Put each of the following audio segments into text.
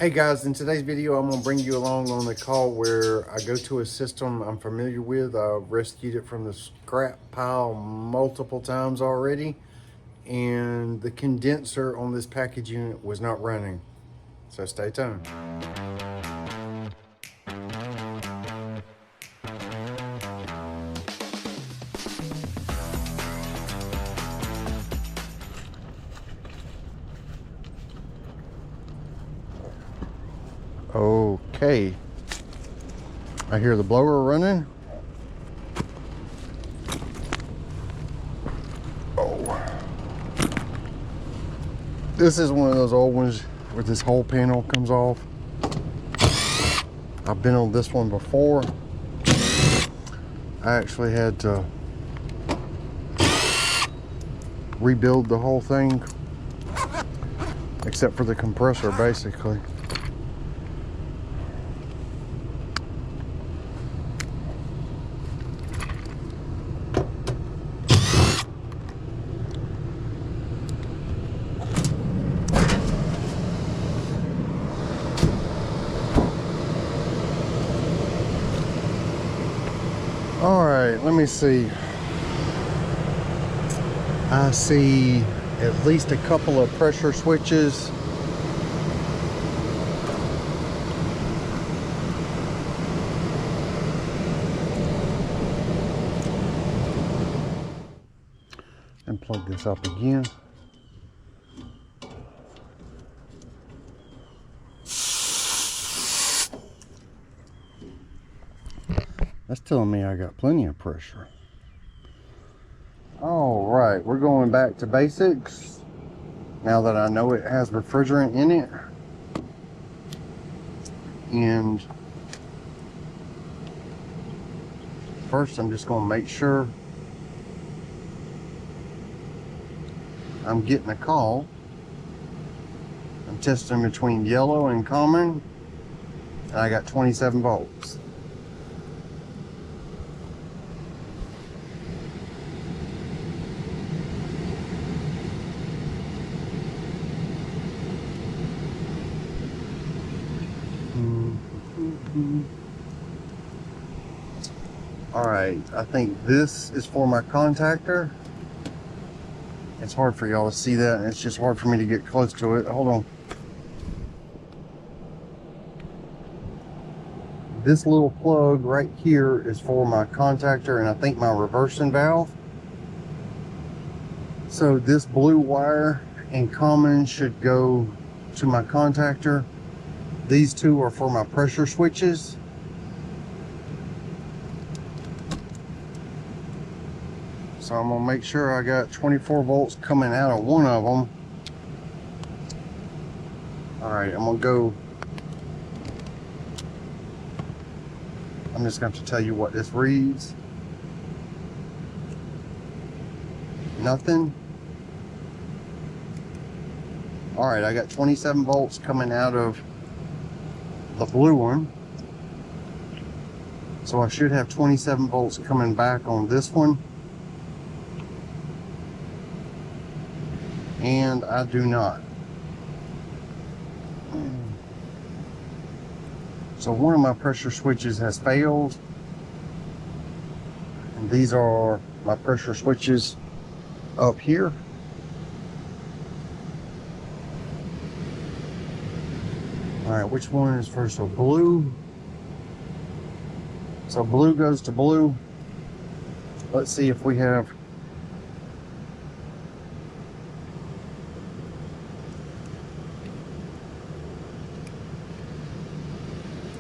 Hey guys, in today's video I'm going to bring you along on the call where I go to a system I'm familiar with. I've rescued it from the scrap pile multiple times already, and the condenser on this package unit was not running. So stay tuned. Okay, I hear the blower running. Oh, this is one of those old ones where this whole panel comes off. I've been on this one before. I actually had to rebuild the whole thing except for the compressor, basically. All right, let me see. I see at least a couple of pressure switches. And plug this up again. That's telling me I got plenty of pressure. All right, we're going back to basics now that I know it has refrigerant in it. And first, I'm just going to make sure I'm getting a call. I'm testing between yellow and common, and I got 27 volts. All right, I think this is for my contactor. It's hard for y'all to see that, and it's just hard for me to get close to it. Hold on. This little plug right here is for my contactor and I think my reversing valve. So this blue wire and common should go to my contactor. These two are for my pressure switches. So I'm gonna make sure I got 24 volts coming out of one of them. All right, I'm gonna go. I'm just going to have to tell you what this reads. Nothing. All right, I got 27 volts coming out of the blue one. So I should have 27 volts coming back on this one. And I do not. So one of my pressure switches has failed. And these are my pressure switches up here. All right, which one is first? So blue. So blue goes to blue. Let's see if we have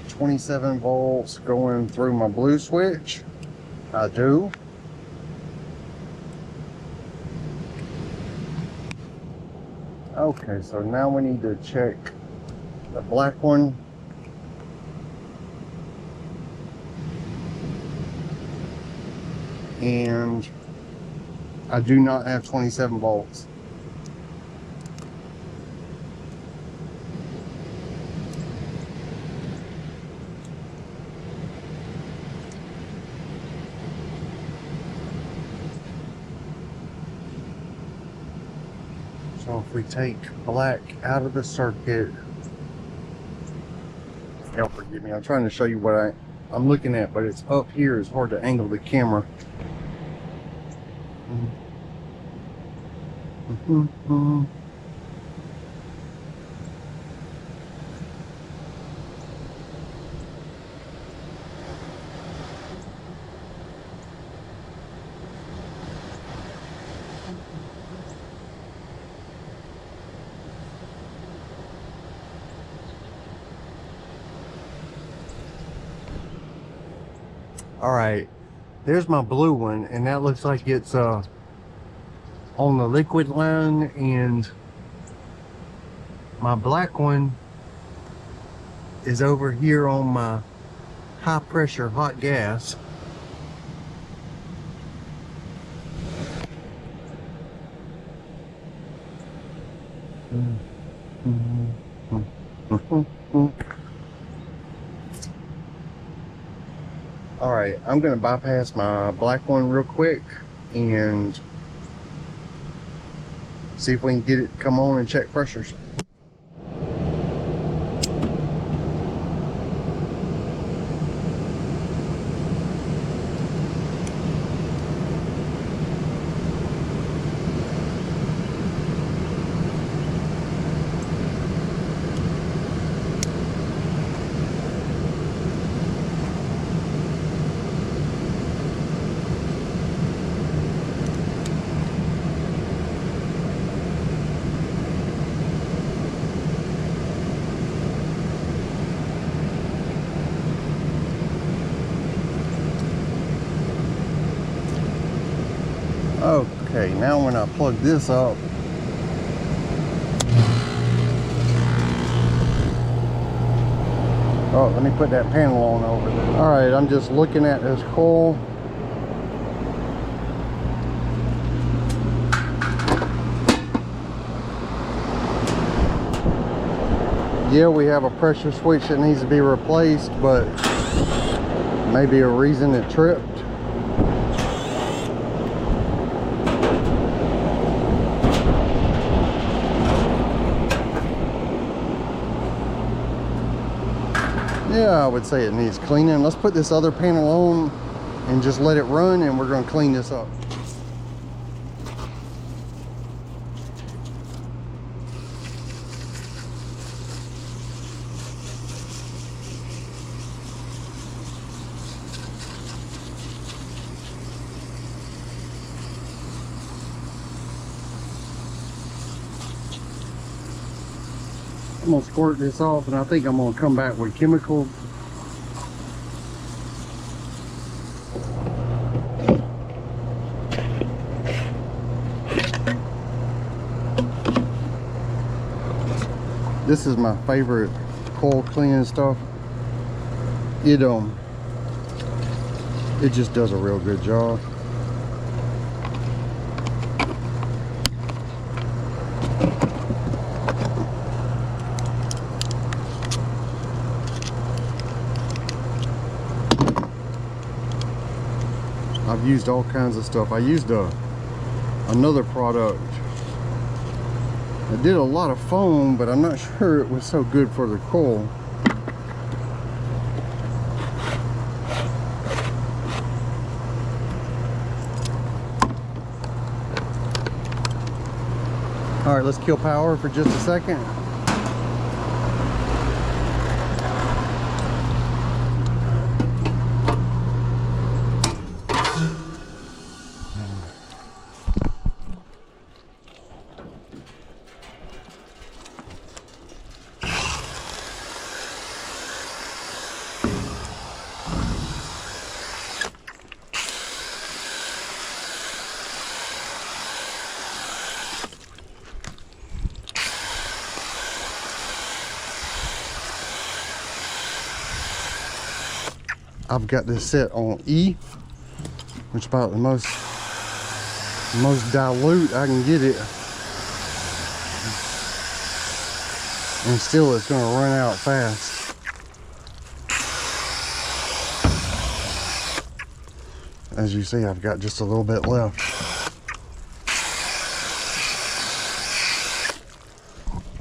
.27 volts going through my blue switch. I do. Okay, so now we need to check the black one. And I do not have 27 volts. So if we take black out of the circuit, Y'all forgive me. I'm trying to show you what I'm looking at, but it's up here. It's hard to angle the camera. All right, there's my blue one, and that looks like it's on the liquid line, and my black one is over here on my high pressure hot gas. All right, I'm gonna bypass my black one real quick and see if we can get it come on and check pressures. Okay, now when I plug this up, oh, let me put that panel on over there. All right, I'm just looking at this coil. Yeah, we have a pressure switch that needs to be replaced, but maybe a reason it tripped. Yeah, I would say it needs cleaning. Let's put this other panel on and just let it run, and we're going to clean this up. I'm gonna squirt this off, and I think I'm gonna come back with chemical. This is my favorite coil cleaning stuff. It just does a real good job. I've used all kinds of stuff. I used another product that did a lot of foam, but I'm not sure it was so good for the coil. All right, let's kill power for just a second. I've got this set on E, which is about the most dilute I can get it, and still it's going to run out fast. As you see, I've got just a little bit left.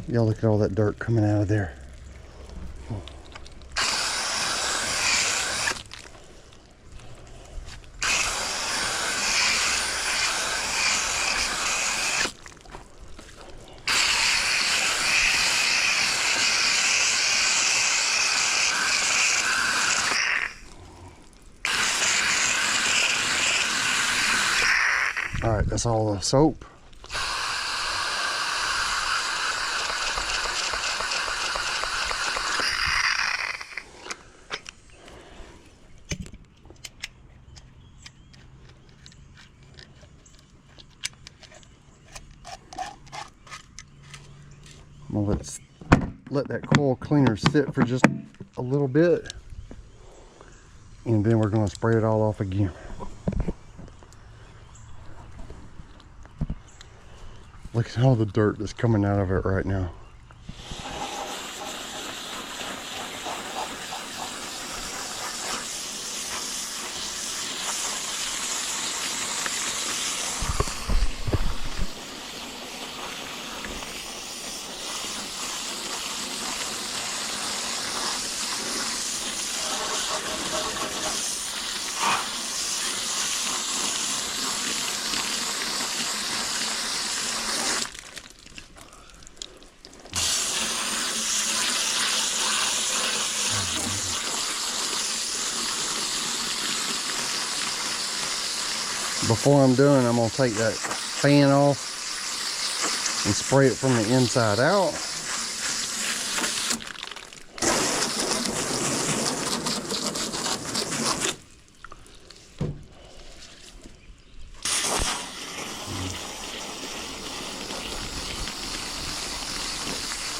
Y'all look at all that dirt coming out of there. That's all the soap. I'm gonna let that coil cleaner sit for just a little bit, and then we're gonna spray it all off again. Look at all the dirt that's coming out of it right now. Before I'm done, I'm going to take that fan off and spray it from the inside out.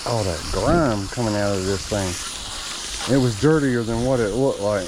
All that grime coming out of this thing. It was dirtier than what it looked like.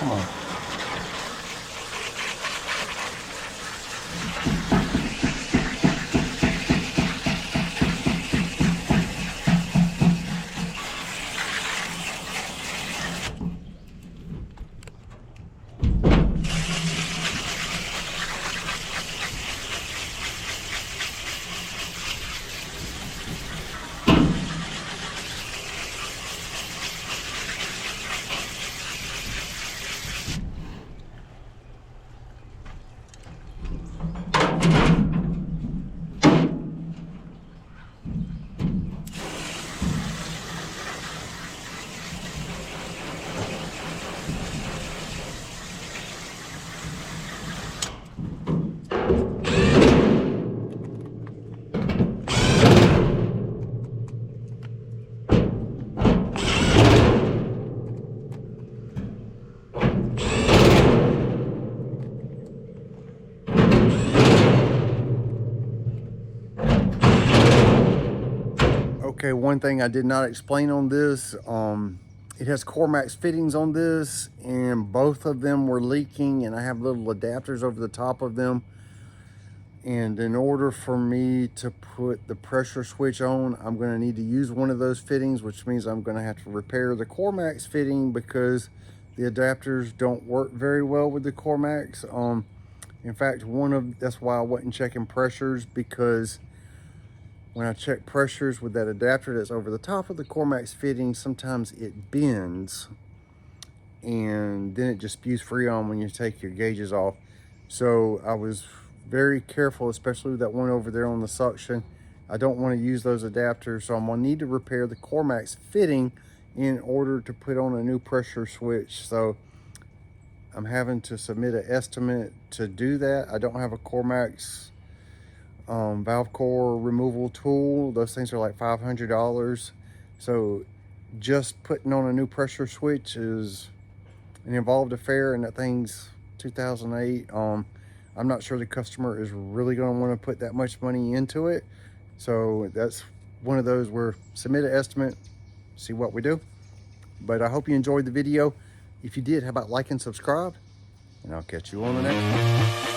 Come on. Okay, one thing I did not explain on this, it has Cormax fittings on this, and both of them were leaking, and I have little adapters over the top of them. And in order for me to put the pressure switch on, I'm going to need to use one of those fittings, which means I'm going to have to repair the Cormax fitting because the adapters don't work very well with the CoreMax. In fact, that's why I wasn't checking pressures, because when I check pressures with that adapter that's over the top of the CoreMax fitting, sometimes it bends and then it just spews Freon when you take your gauges off. So I was very careful, especially with that one over there on the suction. I don't want to use those adapters, so I'm gonna need to repair the CoreMax fitting in order to put on a new pressure switch. So I'm having to submit an estimate to do that. I don't have a CoreMax valve core removal tool. Those things are like $500. So just putting on a new pressure switch is an involved affair, and that thing's 2008. I'm not sure the customer is really going to want to put that much money into it. So that's one of those where submit an estimate, see what we do. But I hope you enjoyed the video. If you did, how about like and subscribe? And I'll catch you on the next one.